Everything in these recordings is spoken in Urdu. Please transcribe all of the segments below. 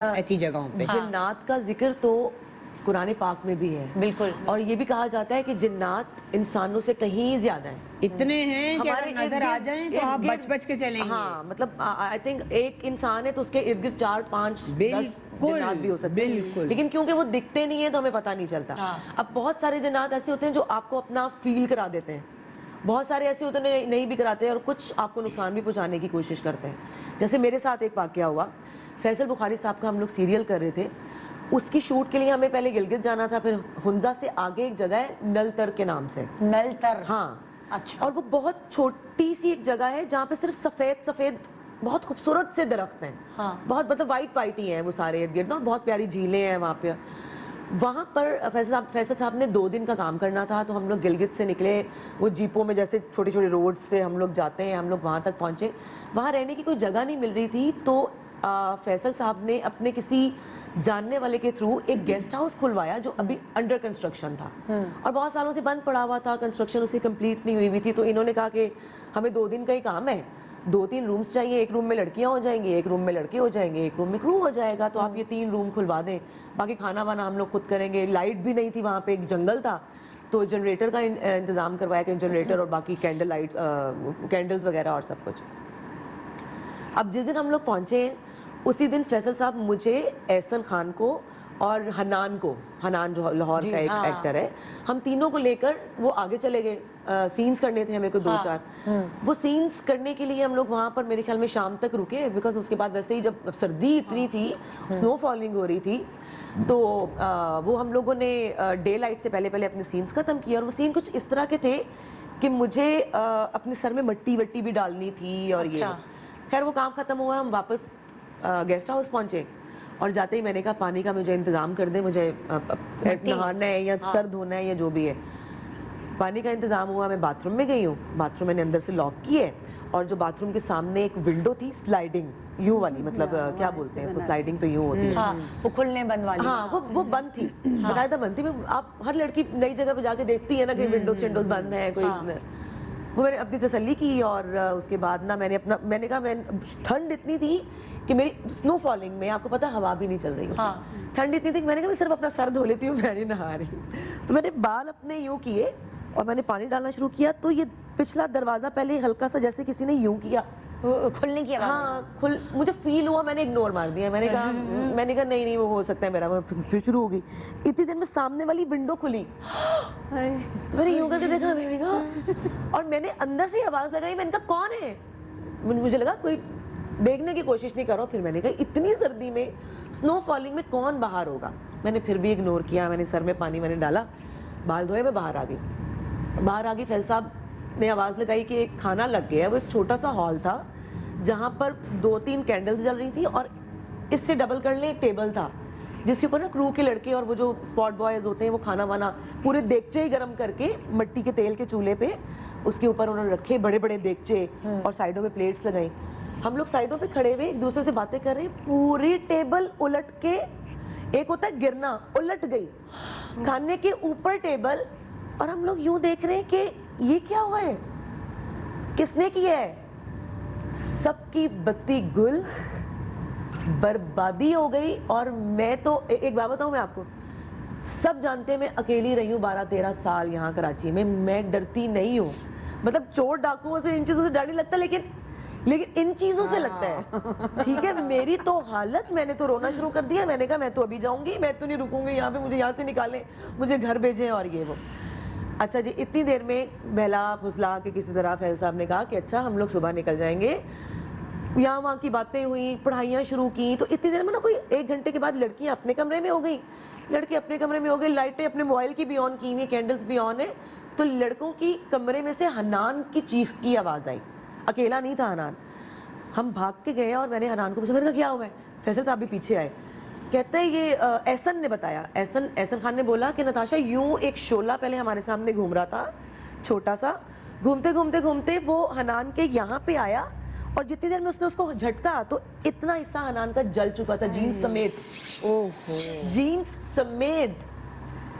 ایسی جگہوں پہ. جنات کا ذکر تو قرآن پاک میں بھی ہے بالکل, اور یہ بھی کہا جاتا ہے کہ جنات انسانوں سے کہیں زیادہ ہیں. اتنے ہیں کہ اگر نظر آ جائیں تو آپ بچ بچ کے چلیں گے. ہاں مطلب آئی تھنک ایک انسان ہے تو اس کے ارد گرد 4 5 10 جنات بھی ہو سکتے ہیں, لیکن کیونکہ وہ دکھتے نہیں ہیں تو ہمیں پتہ نہیں چلتا. اب بہت سارے جنات ایسے ہوتے ہیں جو آپ کو اپنا فیل کرا دیتے ہیں, بہت سارے ایسے ہوتے ہیں نہیں بھی کراتے اور کچھ آپ کو نقصان بھی پہنچانے کی کوشش کرتے ہیں. جیسے میرے ساتھ ایک واقعہ ہوا, فیصل بخاری صاحب کا ہم لوگ سیریل کر رہے تھے, اس کی شوٹ کے لیے ہمیں پہلے گلگت جانا تھا, پھر ہنزا سے آگے ایک جگہ ہے نلتر کے نام سے. نلتر, ہاں اچھا, اور وہ بہت چھوٹی سی ایک جگہ ہے جہاں پہ صرف سفید سفید بہت خوبصورت سے درخت ہیں, بہت مطلب وائٹ وائٹ ہی ہیں وہ سارے ارد گرد, اور بہت پیاری جھیلیں ہیں وہاں پہ. وہاں پر فیصل صاحب نے 2 دن کا کام کرنا تھا, تو ہم لوگ گلگت سے نکلے, وہ جیپوں میں جیسے چھوٹی چھوٹی روڈ سے ہم لوگ جاتے ہیں, ہم لوگ وہاں تک پہنچے. وہاں رہنے کی کوئی جگہ نہیں مل رہی تھی, تو فیصل صاحب نے اپنے کسی جاننے والے کے تھرو ایک گیسٹ ہاؤس کھلوایا جو ابھی انڈر کنسٹرکشن تھا اور بہت سالوں سے بند پڑا ہوا تھا, کنسٹرکشن اسی کمپلیٹ نہیں ہوئی ہوئی تھی. تو انہوں نے کہا کہ ہمیں 2 دن کا ہی کام ہے, 2-3 رومز چاہیے, ایک روم میں لڑکیاں ہو جائیں گی, ایک روم میں لڑکے ہو جائیں گے, ایک روم میں کرو ہو جائے گا, تو آپ یہ 3 روم کھلوا دیں, باقی کھانا وانا ہم لوگ خود کریں گے. لائٹ بھی نہیں تھی وہاں پہ, ایک جنگل تھا, تو جنریٹر کا انتظام کروایا کہ جنریٹر اور باقی کینڈل لائٹ کینڈلز وغیرہ اور سب کچھ. اب جس دن ہم لوگ پہنچے ہیں اسی دن فیصل صاحب مجھے احسن خان کو اور حنان کو, حنان جو لاہور کا ایک ایکٹر ہے, ہم تینوں کو لے کر وہ آگے چلے گئے. سینز کرنے تھے ہمیں کوئی 2-4, وہ سینز کرنے کے لیے ہم لوگ وہاں پر میرے خیال میں شام تک رکے, بیکاز اس کے بعد ویسے ہی جب سردی اتنی تھی, سنو فالنگ ہو رہی تھی, تو وہ ہم لوگوں نے ڈے لائٹ سے پہلے اپنے سینز ختم کیا. اور وہ سین کچھ اس طرح کے تھے کہ مجھے اپنے سر میں مٹی وٹی بھی ڈالنی تھی, اور یہ خیر وہ کام ختم ہوا, ہم واپس گیسٹ ہاؤس پہنچے, اور جاتے ہی میں نے کہا پانی کا مجھے انتظام کر دیں, مجھے نہانا ہے یا سر دھونا ہے یا جو بھی ہے. پانی کا انتظام ہوا, میں باتھ روم میں گئی ہوں, باتھ روم میں نے اندر سے لاک کی ہے, اور جو باتھ روم کے سامنے ایک ونڈو تھی سلائڈنگ یوں والی, مطلب کیا بولتے ہیں اس کو, سلائڈنگ تو یوں ہوتی ہے, وہ کھلنے بند والی, ہاں وہ بند تھی, باقاعدہ بند تھی. آپ ہر لڑکی نئی جگہ پہ جا کے دیکھتی ہے نا کہ ونڈوز بند ہیں کوئی, وہ میں نے اپنی تسلی کی. اور اس کے بعد نا میں نے کہا, ٹھنڈ اتنی تھی کہ میری سنو فالنگ میں آپ کو پتا ہوا بھی نہیں چل رہی ہوتی, ٹھنڈ اتنی تھی کہ میں نے کہا میں صرف اپنا سر دھو لیتی ہوں, میں نہیں نہا رہی ہوں. تو میں نے بال اپنے یوں کیے اور میں نے پانی ڈالنا شروع کیا, تو یہ پچھلا دروازہ پہلے ہلکا سا جیسے کسی نے یوں کیا, کھلنے کی آواز, ہاں مجھے فیل ہوا, میں نے اگنور مار دیا. میں نے کہا نہیں وہ ہو سکتا ہے میرا, پھر شروع ہو گئی. اتنی دیر میں سامنے والی ونڈو کھلی, تو میں نے یوں کر کے دیکھا, میں نے کہا, اور میں نے اندر سے آواز لگائی, میں نے کہا کون ہے, مجھے لگا کوئی دیکھنے کی کوشش نہیں کرو. پھر میں نے کہا اتنی سردی میں سنو فالنگ میں کون باہر ہوگا. میں نے پھر بھی اگنور کیا, میں نے سر میں پانی میں نے ڈالا, بال دھوئے, میں باہر آ گئی. فیض صاحب نے آواز لگائی کہ ایک کھانا لگ گیا. وہ ایک چھوٹا سا ہال تھا جہاں پر 2-3 کینڈلز جل رہی تھی, اور اس سے ڈبل کر لیں ایک ٹیبل تھا جس کے اوپر نا کرو کے لڑکے اور وہ جو اسپاٹ بوائز ہوتے ہیں وہ کھانا وانا پورے دیگچے ہی گرم کر کے مٹی کے تیل کے چولہے پہ اس کے اوپر انہوں نے رکھے, بڑے بڑے دیگچے, اور سائڈوں میں پلیٹس لگائیں. ہم لوگ سائڈوں پہ کھڑے ہوئے ایک دوسرے سے باتیں کر رہے ہیں, پوری ٹیبل الٹ کے, ایک ہوتا ہے گرنا, الٹ گئی کھانے کے اوپر ٹیبل, اور ہم لوگ یوں دیکھ رہے ہیں کہ یہ کیا ہوا ہے, کس نے کیا ہے. سب کی بتی گل, بربادی ہو گئی. اور میں تو ایک بات بتاؤں, میں آپ کو, سب جانتے ہیں میں اکیلی رہی ہوں 12-13 سال یہاں کراچی میں ڈرتی نہیں ہوں. مطلب چور ڈاکوؤں سے ان چیزوں سے ڈر نہیں لگتا, لیکن ان چیزوں سے لگتا ہے. ٹھیک ہے, میری تو حالت, میں نے تو رونا شروع کر دیا. میں نے کہا میں تو ابھی جاؤں گی, میں تو نہیں رکوں گی یہاں پہ, مجھے یہاں سے نکالیں, مجھے گھر بھیجیں اور یہ وہ. اچھا جی, اتنی دیر میں بہلا پھسلا کے کسی طرح فیض صاحب نے کہا کہ اچھا ہم لوگ صبح نکل جائیں گے. یہاں وہاں کی باتیں ہوئیں, پڑھائیاں شروع کی. تو اتنی دیر میں نا کوئی 1 گھنٹے کے بعد لڑکیاں اپنے کمرے میں ہو گئیں, لڑکے اپنے کمرے میں ہو گئے, لائٹیں اپنے موبائل کی بھی آن کی ہوئی, کینڈلز بھی آن ہے. تو لڑکوں کی کمرے میں سے حنان کی چیخ کی آواز آئی. اکیلا نہیں تھا حنان. ہم بھاگ کے گئے اور میں نے حنان کو پوچھا, میں نے کہا کیا ہوا ہے. فیصل صاحب بھی پیچھے آئے, کہتے ہیں یہ احسن نے بتایا. احسن خان نے بولا کہ نتاشا یوں ایک شعلہ پہلے ہمارے سامنے گھوم رہا تھا, چھوٹا سا, گھومتے وہ حنان کے یہاں پہ آیا, اور جتنی دیر میں اس نے اس کو جھٹکا تو اتنا حصہ حنان کا جل چکا تھا, جینز سمیت.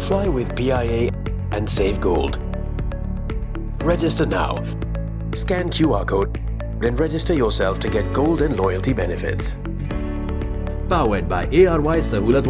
Fly with PIA and save gold. Register now. Scan QR code and register yourself to get gold and loyalty benefits. Powered by ARY Sahulat